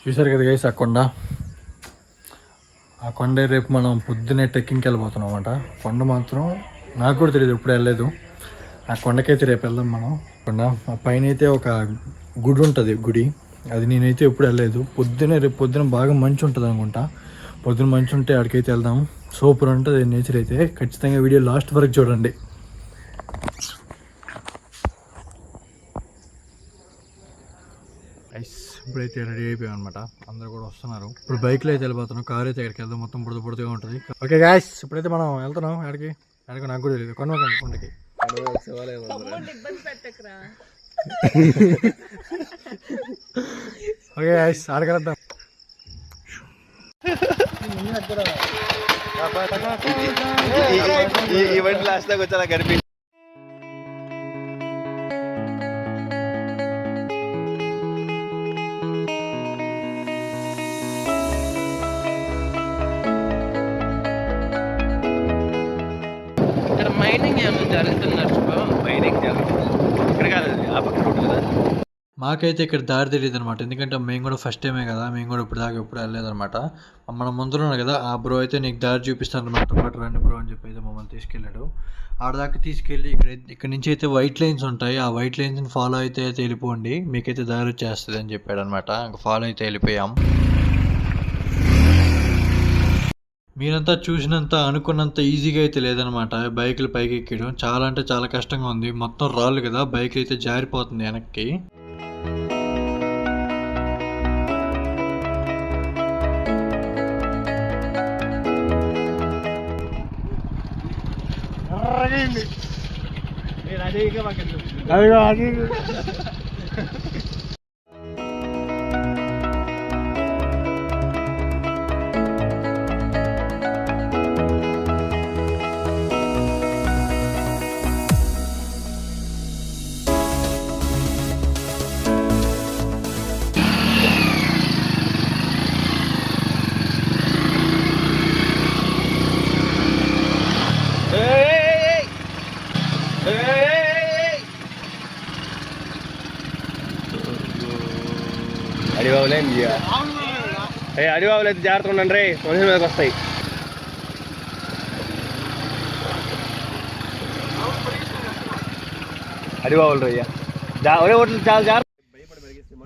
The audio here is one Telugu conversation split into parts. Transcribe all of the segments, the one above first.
చూసారు కదా గైస్ ఆ కొండ రేపు మనం పొద్దున్నే ట్రెక్కింగ్కి వెళ్ళిపోతున్నాం అనమాట. కొండ మాత్రం నాకు కూడా తెలియదు, ఎప్పుడు వెళ్ళలేదు. ఆ కొండకైతే రేపు వెళ్దాం మనం. కొండ ఆ పైన అయితే ఒక గుడి ఉంటుంది, గుడి అది నేనైతే ఎప్పుడు వెళ్ళలేదు. రేపు పొద్దున బాగా మంచు ఉంటుంది అనుకుంటా. పొద్దున మంచు ఉంటే అక్కడికైతే వెళ్దాం. సూపర్ ఉంటుంది నేచర్ అయితే. ఖచ్చితంగా వీడియో లాస్ట్ వరకు చూడండి. ఇప్పుడైతే రెడీ అయిపోయాం అనమాట. అందరూ కూడా వస్తున్నారు. ఇప్పుడు బైక్లో అయితే వెళ్ళిపోతున్నాం. కార్ అయితే ఎక్కడికి వెళ్దాం, మొత్తం బుడతగా ఉంటుంది. ఓకే గాయ్స్, ఇప్పుడైతే మనం వెళ్తున్నాం. ఎక్కడికి నాకు కూడా తెలియదు. కొండకి ఓకే గాయ్స్, ఆడికి వెళ్దాం. ఈవెంట్ లాస్ట్ దాకా వచ్చేలా కనిపి మైనింగ్ ఏమో జరుగుతున్నారు. మైనింగ్ జరుగుతుంది ఇక్కడ కాదు, ఆ పక్క రోడ్డు కదా. మాకైతే ఇక్కడ దారి తెలియదు అనమాట. ఎందుకంటే మేము కూడా ఫస్ట్ టైమే కదా, మేము కూడా ఇప్పుడు దాకా ఎప్పుడు వెళ్ళలేదన్నమాట. మన ముందులో ఉన్నాడు కదా ఆ బ్రో అయితే నీకు దారి చూపిస్తాను అనమాట, పాటు రండి బ్రో అని చెప్పి అయితే మమ్మల్ని తీసుకెళ్ళాడు. ఆడదాకా తీసుకెళ్ళి ఇక్కడ నుంచి అయితే వైట్ లైన్స్ ఉంటాయి. ఆ వైట్ లైన్స్ని ఫాలో అయితే వెళ్ళిపోండి, మీకైతే దారి వచ్చేస్తుంది అని చెప్పాడు అనమాట. ఇంకా ఫాలో అయితే వెళ్ళిపోయాం. మీరంతా చూసినంత అనుకున్నంత ఈజీగా అయితే లేదనమాట. బైకులు పైకి ఎక్కడం చాలా అంటే చాలా కష్టంగా ఉంది. మొత్తం రాళ్ళు కదా, బైక్ అయితే జారిపోతుంది వెనక్కి. అడిబాబులు అయితే జాగ్రత్తగా ఉండండి రే, మనుషుల మీదకి వస్తాయి. అడిబాబులు రయ్యా చాలా జాగ్రత్త.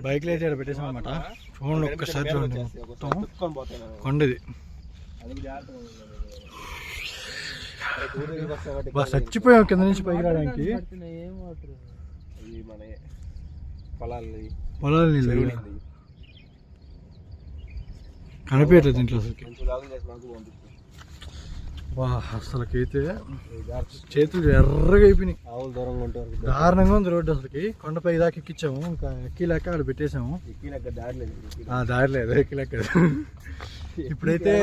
బైక్లో అయితే పెట్టేసాం అనమాట. చూడండి ఒక్కసారి చూడండి, మొత్తం కొండది. చచ్చిపోయాం కింద నుంచి పైకి రావడానికి. పొలాలు నీళ్ళు కనిపించట్లేదు ఇంట్లో అసలుకి. అసలుకైతే చేతులు ఎర్రగా అయిపోయినాయి. దారుణంగా ఉంది రోడ్డు అసలుకి. కొండపైకి దాకా ఎక్కించాము, ఇంకా ఎక్కిలేక అక్కడ పెట్టేసాము. దారి లేదు, ఎక్కిలేక. ఇప్పుడైతే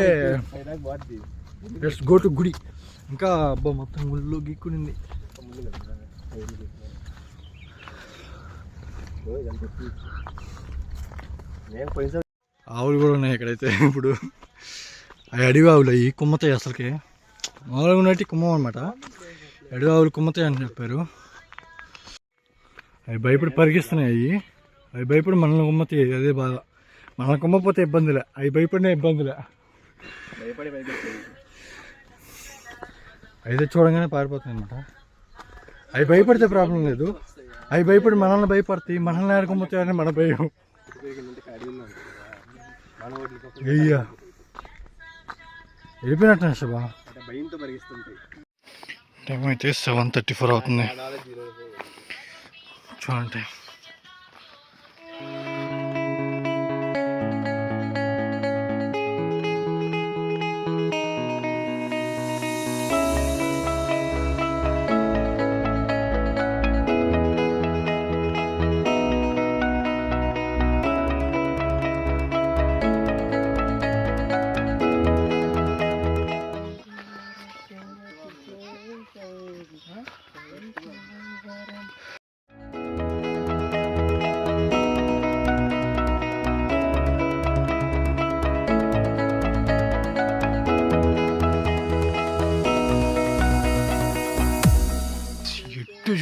లెట్స్ గో టు గుడి. ఇంకా అబ్బా మొత్తం ముళ్ళు గీక్కునింది. ఆవులు కూడా ఉన్నాయి ఇక్కడైతే. ఇప్పుడు అవి అడవి ఆవులు, అవి కుమ్మతాయి. అసలుకి మామూలుగా ఉన్నట్టు కుమ్మం అనమాట. అడవి ఆవులు కుమ్మతాయి అని చెప్పారు. అవి భయపడి పరిగిస్తున్నాయి. అవి భయపడి మనల్ని కుమ్మతాయి, అదే బాధ. మనల్ని కుమ్మపోతే ఇబ్బందిలే, అవి భయపడిన ఇబ్బందిలే. అయితే చూడంగానే పారిపోతుంది అనమాట. అవి భయపడితే ప్రాబ్లం లేదు, అవి భయపడి మనల్ని భయపడతాయి. మనల్ని ఆడుకోపోతాయని మన భయం. అయ్యా వెళ్ళిపోయినట్టు శుభా. టైం అయితే 7:34 అవుతుంది. చూడండి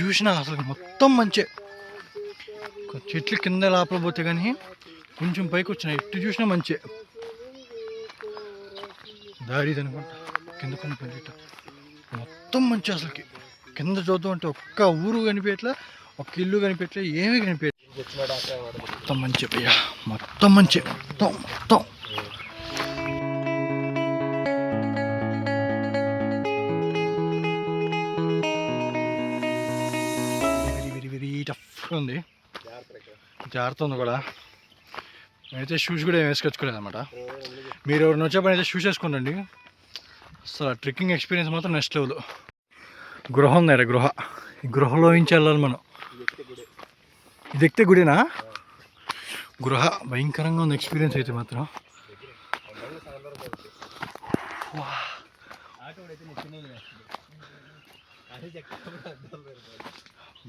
చూసినా అసలు మొత్తం మంచి చెట్లు కింద లోపల పోతే కానీ కొంచెం పైకి వచ్చినాయి, ఎటు చూసినా మంచి దారి అనుకుంటా. కింద కొన్ని మొత్తం మంచి అసలుకి. కింద చూద్దాం అంటే ఒక్క ఊరు కనిపించట్లే, ఒక్క ఇల్లు కనిపించట్లే, ఏమీ కనిపించట్లే. మొత్తం మంచి భయ్యా, మొత్తం మంచి, మొత్తం మొత్తం. ఉంది, జాగ్రత్త ఉంది కూడా. నేనైతే షూస్ కూడా వేసుకొచ్చుకోలేదు అనమాట. మీరు ఎవరిని వచ్చే పని అయితే షూస్ వేసుకోండి. అసలు ట్రెక్కింగ్ ఎక్స్పీరియన్స్ మాత్రం నెక్స్ట్ లెవెల్. గృహ ఉంది, గృహ. ఈ గృహలో నుంచి వెళ్ళాలి మనం. ఇది ఎక్కితే గుడినా? గృహ భయంకరంగా ఉంది ఎక్స్పీరియన్స్ అయితే మాత్రం.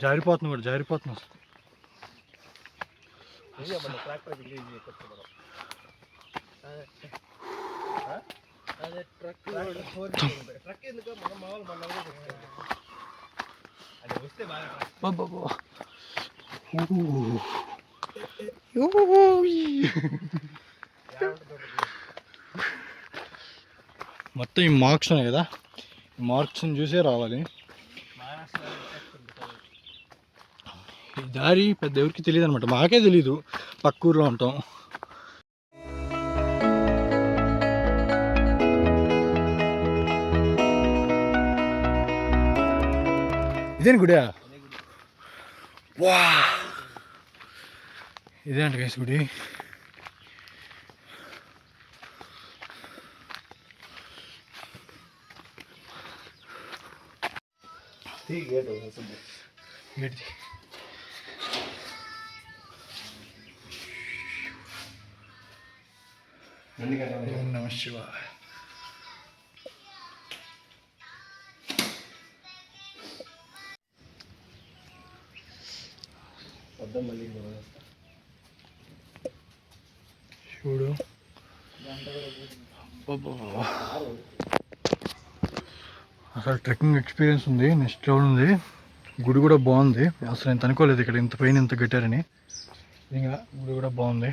జారిపోతుంది కూడా, జారిపోతుంది అసలు. మొత్తం ఈ మార్క్స్ ఉన్నాయి కదా, ఈ మార్క్స్ని చూసే రావాలి. ఈ దారి పెద్ద ఎవరికి తెలియదు అనమాట, మాకే తెలీదు, పక్క ఊర్లో ఉంటాం. ఇదేంటి గుడి? వా, ఇదేంటి గైస్ గుడి. ఏంటి ఓం నమః శివాయ. చూడు, అసలు ట్రెక్కింగ్ ఎక్స్పీరియన్స్ ఉంది, నెక్స్ట్ లెవెల్ ఉంది. గుడి కూడా బాగుంది. అసలు నేను అనుకోలేదు ఇక్కడ ఇంత పైన ఇంత కట్టారని. ఇంకా గుడి కూడా బాగుంది.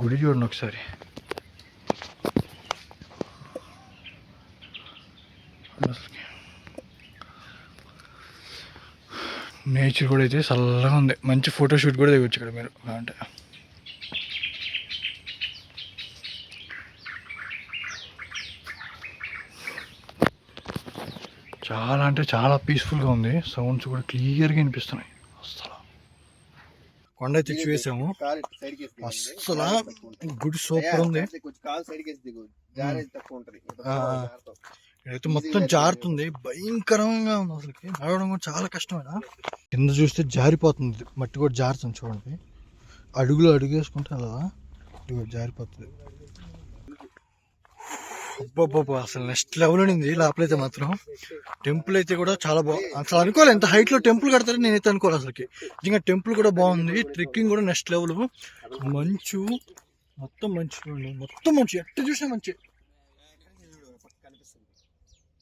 గుడి చూడండి ఒకసారి. నేచర్ కూడా అయితే చల్లగా ఉంది. మంచి ఫోటోషూట్ కూడా దిగొచ్చు ఇక్కడ మీరు అంటే. చాలా అంటే చాలా పీస్ఫుల్గా ఉంది. సౌండ్స్ కూడా క్లియర్గా వినిపిస్తున్నాయి. అసలు కొండ అయితే చూసాము. అసలు గుడి సూపర్ ఉంది. అయితే మొత్తం జారుతుంది, భయంకరంగా ఉంది. అసలుకి నడవడం కూడా చాలా కష్టమేనా. కింద చూస్తే జారిపోతుంది, మట్టి కూడా జారుతుంది. చూడండి, అడుగులో అడుగు వేసుకుంటే అలా జారిపోతుంది. అబ్బబ్బబ్బా, అసలు నెక్స్ట్ లెవెల్ ఉంది. లోపలైతే మాత్రం టెంపుల్ అయితే కూడా చాలా బాగుంది. అసలు అనుకోవాలి ఎంత హైట్లో టెంపుల్ కడతారని నేనైతే అనుకోవాలి అసలుకి. నిజంగా టెంపుల్ కూడా బాగుంది. ట్రెక్కింగ్ కూడా నెక్స్ట్ లెవెల్. మంచు, మొత్తం మంచు చూడండి, మొత్తం మంచి, ఎట్టు చూసినా మంచి,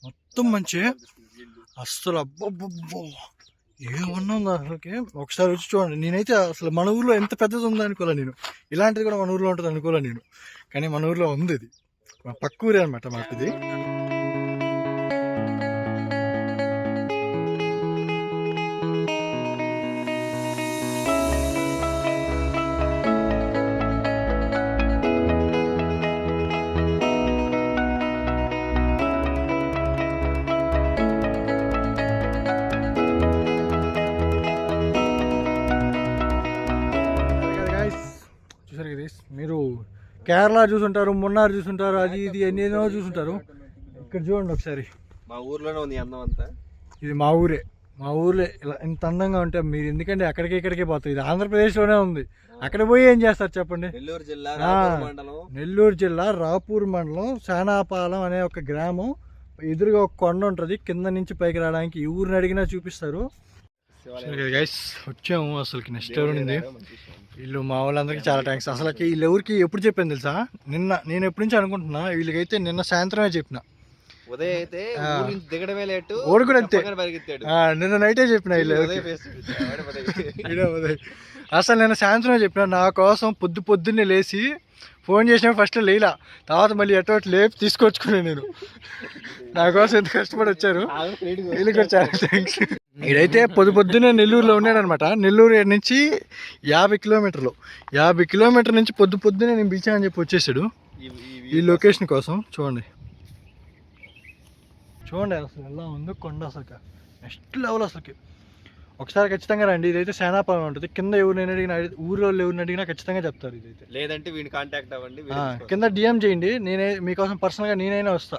మొత్తం మంచి. అస్సలు అబ్బబ్బబ్బో ఏమన్నా ఉందా అసలుకి. ఒకసారి వచ్చి చూడండి. నేనైతే అసలు మన ఊర్లో ఎంత పెద్దది ఉందో అనుకోలే నేను. ఇలాంటిది కూడా మన ఊర్లో ఉంటుంది అనుకోలే నేను. కానీ మన ఊర్లో ఉంది. ఇది మా పక్క ఊరే అనమాట మాకు ఇది. చూసారు కదా, మీరు కేరళ చూసుంటారు, మున్నార్ చూసుంటారు, అది ఇది ఎన్నో చూసుంటారు. ఇక్కడ చూడండి ఒకసారి. మా ఊర్లోనే ఉంది అందం అంతా. ఇది మా ఊరే. మా ఊర్లో ఇలా ఇంత అందంగా ఉంటే మీరు ఎందుకంటే అక్కడికి ఇక్కడికే పోతారు. ఇది ఆంధ్రప్రదేశ్లోనే ఉంది. అక్కడ పోయి ఏం చేస్తారు చెప్పండి. నెల్లూరు జిల్లా నెల్లూరు జిల్లా రాపూర్ మండలం శానాపాలెం అనే ఒక గ్రామం. ఎదురుగా ఒక కొండ ఉంటుంది, కింద నుంచి పైకి రావడానికి ఈ ఊరిని అడిగినా చూపిస్తారు. గైస్ వచ్చాము. అసలుకి నెక్స్ట్ ఎవరు ఉంది వీళ్ళు. మా వాళ్ళందరికీ చాలా థ్యాంక్స్. అసలుకి వీళ్ళు ఎవరికి ఎప్పుడు చెప్పాను తెలుసా? నిన్న నేను ఎప్పటి నుంచి అనుకుంటున్నా. వీళ్ళకైతే నిన్న సాయంత్రమే చెప్పిన. ఉదయ్ అయితే ఊరు నుంచి దిగడమే లేటు, ఓడు కూడా అంతే. పక్కన పరిగెత్తాడు. నిన్న నైటే చెప్పిన ఉదయ్ face చూపించాడు. వాడే ఉదయ్. అసలు నేను సాయంత్రం చెప్పిన నా కోసం పొద్దున్నే లేచి ఫోన్ చేసిన ఫస్ట్ లేలా, తర్వాత మళ్ళీ ఎటో లేపి తీసుకొచ్చుకున్నాను నేను. నా కోసం ఎంత కష్టపడి వచ్చారు, వీళ్ళకి వచ్చారు. థ్యాంక్స్. ఇడైతే పొద్దున్నే నెల్లూరులో ఉన్నాడనమాట. నెల్లూరు నుంచి 50 కిలోమీటర్లు, 50 కిలోమీటర్ నుంచి పొద్దున్నే నేను పిలిచానని చెప్పి వచ్చేసాడు ఈ లొకేషన్ కోసం. చూడండి అసలు ఎలా ఉందో కొండ, అసలు నెక్స్ట్ లెవెల్ అసలుకి. ఒకసారి ఖచ్చితంగా రండి. ఇదైతే సేనాపురం ఉంటుంది. కింద ఎవరినైనా అడిగినా, ఊరిలో ఎవరిని అడిగినా ఖచ్చితంగా చెప్తారు. ఇదైతే లేదంటే వీడిని కాంటాక్ట్ అవ్వండి. కింద డిఎం చేయండి, నేనే మీకోసం పర్సనల్గా నేనైనా వస్తా,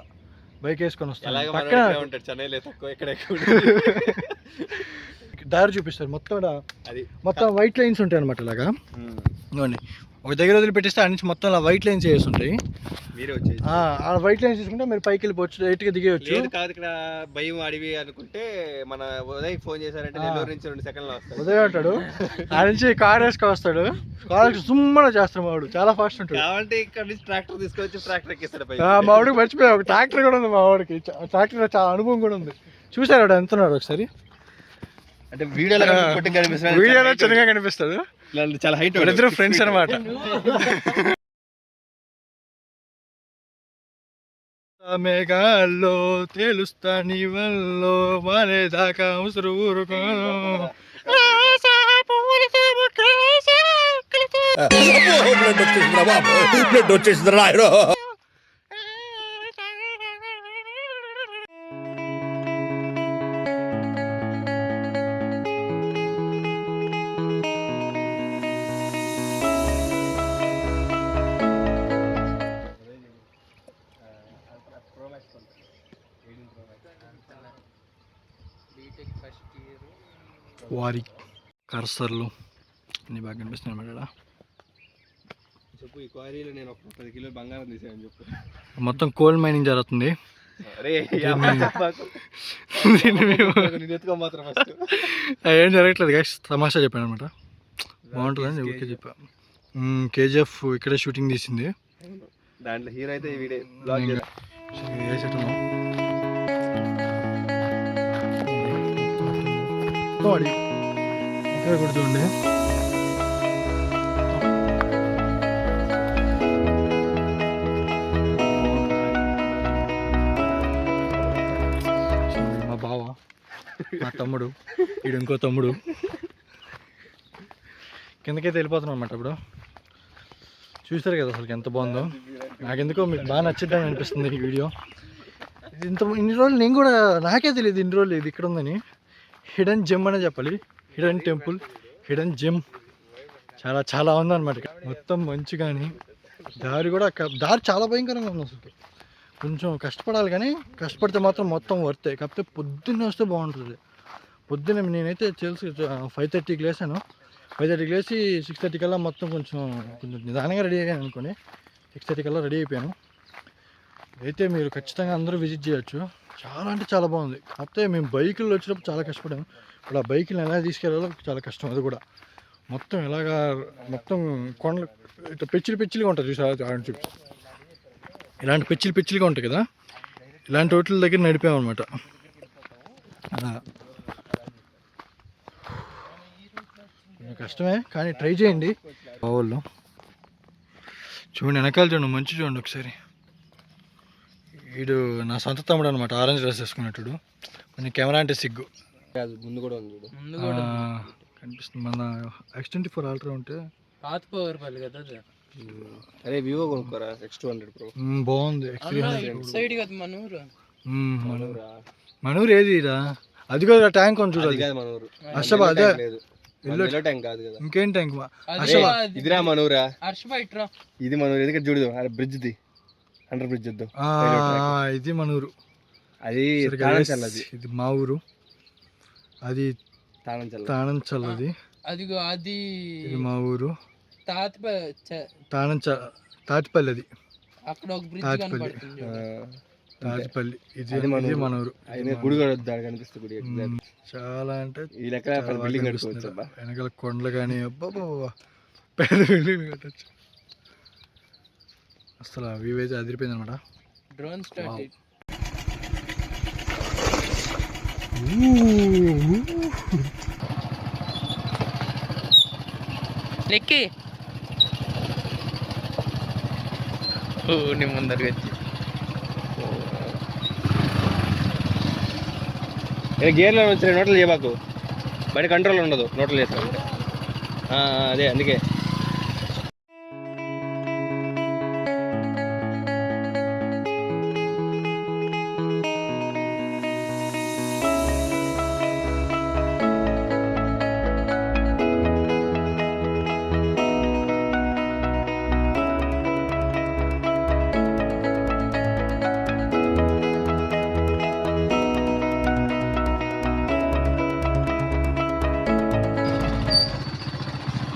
బైక్ వేసుకొని వస్తాను. పక్కన చెన్నైలో తక్కువ, ఇక్కడ దారి చూపిస్తారు. మొత్తం వైట్ లైన్స్ ఉంటాయి అనమాట. ఇలాగా ఇవ్వండి, ఒక దగ్గర వదిలిపెట్టిస్తే ఆ నుంచి మొత్తం వైట్ లైన్స్ వేసి ఉంటాయి. మీరే వచ్చేసి ఆ వైట్ లైన్స్ తీసుకుంటే మీరు పైకి వెళ్ళిపోవచ్చు, డైరెక్ట్గా దిగేయచ్చు. కాదు ఇక్కడ భయం అడివి అనుకుంటే మన ఉదయ్ ఫోన్ చేశారంటే నెల్లూరు నుంచి 2 సెకండ్లో వస్తాడు. ఉదయ్ ఉంటాడు, ఆ నుంచి కార్ వేసుకొని వస్తాడు. కార్ సుమ్మన చేస్తాడు మావాడు, చాలా ఫాస్ట్ ఉంటాడు. కావాలంటే ఇక్కడ నుంచి ట్రాక్టర్ తీసుకొచ్చి ట్రాక్టర్ ఎక్కిస్తాడు. మావాడికి మర్చిపోయా, ఒక ట్రాక్టర్ కూడా ఉంది మావాడికి. ట్రాక్టర్ చాలా అనుభవం కూడా ఉంది. చూసారు వాడు ఎంత ఉన్నాడు ఒకసారి. అంటే వీడియోలో చిన్నగా కనిపిస్తాడు, చాలా హైట్. ఇద్దరు ఫ్రెండ్స్ అనమాట. మేఘాల్లో తేలుస్తా నీ వల్లో మానే దాకా ఉసురు ఊరుకో. బ్లడ్ వచ్చేసింది రాయరో. వారి కర్సర్లు అన్ని బాగా కనిపిస్తున్నాయి అన్నమాట. చెప్పు, ఈ క్వారీలో నేను ఒక 10 కిలోలు బంగారం తీసాను చెప్పు. మొత్తం కోల్ మైనింగ్ జరుగుతుంది. ఏం జరగట్లేదు గాయ్స్, తమాషా చెప్పాను అనమాట. బాగుంటుందని ఊరికే చెప్పా. కేజీఎఫ్ ఇక్కడే షూటింగ్ తీసింది. దాంట్లో హీరో అయితే వీడే బ్లాగ్ ఇక్కడ కూడా చూడండి. మా బావ, మా తమ్ముడు, వీడు ఇంకో తమ్ముడు. కిందకైతే వెళ్ళిపోతున్నాం అనమాట. ఇప్పుడు చూస్తారు కదా అసలు ఎంత బాగుందో. నాకెందుకో మీకు బాగా నచ్చిద్దని అనిపిస్తుంది ఈ వీడియో. ఇన్ని రోజులు నేను కూడా నాకే తెలియదు ఇన్ని రోజులు ఇది ఇక్కడ ఉందని. హిడెన్ జెమ్ అనే చెప్పాలి, హిడెన్ టెంపుల్, హిడెన్ జెమ్. చాలా చాలా ఉందన్నమాట. మొత్తం మంచి, కానీ దారి కూడా చాలా భయంకరంగా ఉంది అసలు. కొంచెం కష్టపడాలి, కానీ కష్టపడితే మాత్రం మొత్తం వర్తే. కాకపోతే పొద్దున్నే వస్తే బాగుంటుంది. పొద్దున్నే నేనైతే తెలుసు 5:30కి లేసాను. 5:30కి లేచి 6:30 కల్లా మొత్తం కొంచెం నిదానంగా రెడీ అయ్యాను అనుకోని 6:30 కల్లా రెడీ అయిపోయాను. అయితే మీరు ఖచ్చితంగా అందరూ విజిట్ చేయొచ్చు. చాలా అంటే చాలా బాగుంది. కాకపోతే మేము బైకుల్లో వచ్చినప్పుడు చాలా కష్టపడాము. ఇప్పుడు ఆ బైకులు ఎలా తీసుకెళ్ళాలో చాలా కష్టం. అది కూడా మొత్తం ఎలాగా, మొత్తం కొండలు ఇట్లా పెచ్చిలుగా ఉంటుంది చూసారా. చూపి ఇలాంటి పెచ్చిలుగా ఉంటాయి కదా, ఇలాంటి వాటి దగ్గర నడిపామన్నమాట. అలా కష్టమే, కానీ ట్రై చేయండి. బావుల్లో చూడండి, వెనకాల చూడండి, మంచి చూడండి ఒకసారి. వీడు నా సొంత తమ్ముడు అనమాట, ఆరెంజ్ డ్రెస్ వేసుకున్నట్టు. కొంచెం కెమెరా అంటే సిగ్గు. ముందు కూడా ఉంది కనిపిస్తుంది. మన X24 అల్ట్రా ఉంటే పాతపోవాలి కదా. అరే వివో కొనుక్కోరా, X200 Pro బాగుంది. సైడ్ కదా మనూరు ఏది రా, అది కూడా ట్యాంక్ ఉంది చూడాలి. మనూరు అసలు అదే ట్యాంక్ కాదు కదా, ఇంకేం ట్యాంక్. ఇదిరా మనూరా, ఇది మనూరు. ఎందుకంటే చూడదు బ్రిడ్జ్ ది, అండర్ బ్రిడ్జ్ వద్దు. ఇది మనూరు, అది ఇది మా ఊరు. అది తానంచల్లది, అదిగో అది మా ఊరు. తాటిపల్లి, అది అక్కడ ఒక బ్రిడ్జ్ కనబడుతుంది, తాటిపల్లి. ఇది మన ఊరు. గుడి కనిపిస్తుంది గుడి. చాలా అంటే ఈ లెక్క బిల్డింగ్ కట్టుకోవచ్చు. వెనకాల కొండలు కానీ అబ్బా పెద్ద బిల్డింగ్ కట్టచ్చు. అసలు వ్యూ అయితే అదిరిపోయింది అనమాట. Drone start. ఎక్కి నీ ముందరికి వచ్చి గేర్లో వచ్చిన నోట్లు చేయబాకు, బండి కంట్రోల్ ఉండదు నోట్లు చేస్తాను. అదే అందుకే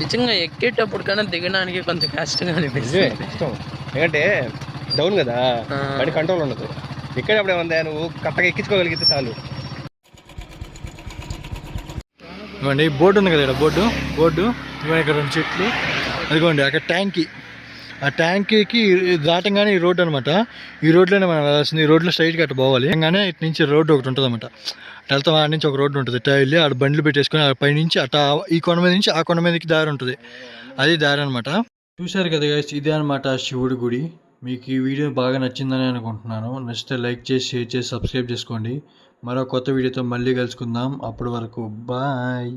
నిజంగా ఎక్కేటప్పుడు కన్నా దిగడానికి కొంచెం కష్టంగా అనిపిస్తుంది. ఇష్టం, ఎందుకంటే డౌన్ కదా, బండి కంట్రోల్ ఉండదు. ఎక్కేటప్పుడు ఏమందా నువ్వు కరెక్ట్గా ఎక్కించుకోగలిగితే చాలు. ఇవ్వండి బోర్డు ఉంది కదా ఇక్కడ, బోర్డు ఇవ్వండి, ఇక్కడ 2 చెట్లు, అదిగోండి అక్కడ ట్యాంకీ, ఆ ట్యాంకీకి దాటంగానే ఈ రోడ్డు అనమాట. ఈ రోడ్లోనే మనం వెళ్ళాల్సింది. ఈ రోడ్లో స్ట్రైట్గా అటు పోవాలి. కానీ ఇటు నుంచి రోడ్డు ఒకటి ఉంటుంది అనమాట. వెళ్తాం, ఆడ నుంచి ఒక రోడ్డు ఉంటుంది. ఇట్లా వెళ్ళి ఆడ బండ్లు పెట్టేసుకొని ఆ పై నుంచి అట్లా ఈ కొండ మీద నుంచి ఆ కొండ మీదకి దారి ఉంటుంది. అది దారి అనమాట. చూశారు కదా గైస్, ఇదే అనమాట శివుడి గుడి. మీకు ఈ వీడియో బాగా నచ్చిందని అనుకుంటున్నాను. నచ్చితే లైక్ చేసి, షేర్ చేసి, సబ్స్క్రైబ్ చేసుకోండి. మరో కొత్త వీడియోతో మళ్ళీ కలుసుకుందాం. అప్పటి వరకు బాయ్.